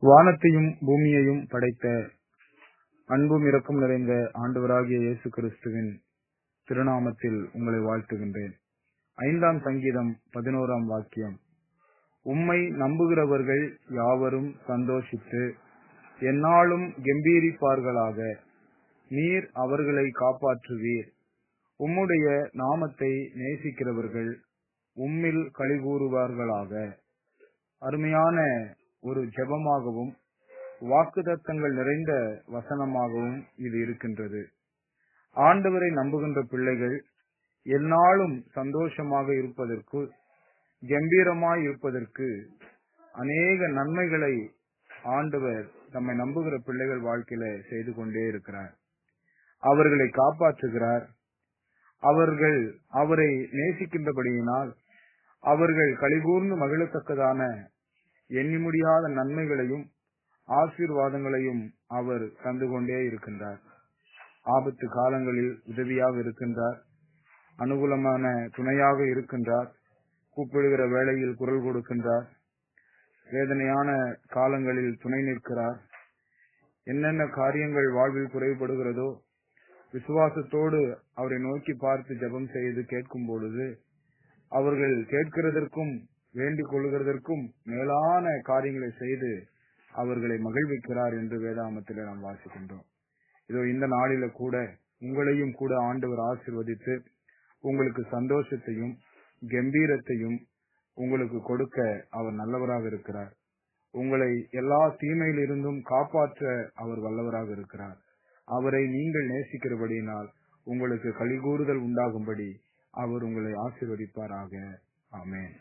வானத்தையும் பூமியையும் படைத்த அன்பும் இரக்கம் நிறைந்த ஆண்டவராகிய இயேசு கிறிஸ்துவின் திருநாமத்தில் உங்களை வாழ்த்துகின்றேன். 5ஆம் சங்கீதம் 11ஆம் வாக்கியம். உம்மை நம்புகிறவர்கள் யாவரும் சந்தோஷித்து எந்நாளும் கெம்பீரிப்பார்களாக. நீர் அவர்களை காப்பாற்றுவீர். உம்முடைய நாமத்தை நேசிக்கிறவர்கள் உம்மில் களிகூறுவார்களாக. அருமையான ஒரு ஜெபமாகவும் வாக்குத்தத்தங்கள் நிறைந்த வசனமாகவும் இது இருக்கின்றது. ஆண்டவரை நம்புகின்ற பிள்ளைகள் எந்நாளும் சந்தோஷமாக இருப்பதற்கு, கம்பீரமாய் இருப்பதற்கு அநேக நன்மைகளை ஆண்டவர் தம்மை நம்புகிற பிள்ளைகள் வாழ்க்கையில செய்து கொண்டே இருக்கிறார். அவர்களை காப்பாற்றுகிறார். அவர்கள் அவரை நேசிக்கின்றபடியினால் அவர்கள் களிகூர்ந்து மகிழத்தக்கதான எண்ணி முடியாத நன்மைகளையும் ஆசீர்வாதங்களையும் அவர் தந்து கொண்டே இருக்கின்றார். ஆபத்து காலங்களில் உதவியாக இருக்கின்றார். அனுகூலமான துணையாக இருக்கின்றார். கூப்பிடுகிற வேளையில் குரல் கொடுக்கின்றார். வேதனையான காலங்களில் துணை நிற்கிறார். என்னென்ன காரியங்கள் வாழ்வில் குறைபடுகிறதோ விசுவாசத்தோடு அவரை நோக்கி பார்த்து ஜெபம் செய்து கேட்கும் பொழுது அவர்கள் கேட்கிறதற்கும் வேண்டிக் கொள்கிறதற்கும் மேலான காரியங்களை செய்து அவர்களை மகிழ்விக்கிறார் என்று வேதாகமத்திலே நாம் வாசிக்கின்றோம். இதோ இந்த நாளில கூட உங்களையும் கூட ஆண்டவர் ஆசீர்வதித்து உங்களுக்கு சந்தோஷத்தையும் கம்பீரத்தையும் உங்களுக்கு கொடுக்க அவர் நல்லவராக இருக்கிறார். உங்களை எல்லா தீமையிலிருந்தும் காப்பாற்ற அவர் வல்லவராக இருக்கிறார். அவரை நீங்கள் நேசிக்கிறபடியினால் உங்களுக்கு களிகூறுதல் உண்டாகும்படி அவர் உங்களை ஆசீர்வதிப்பாராக. ஆமென்.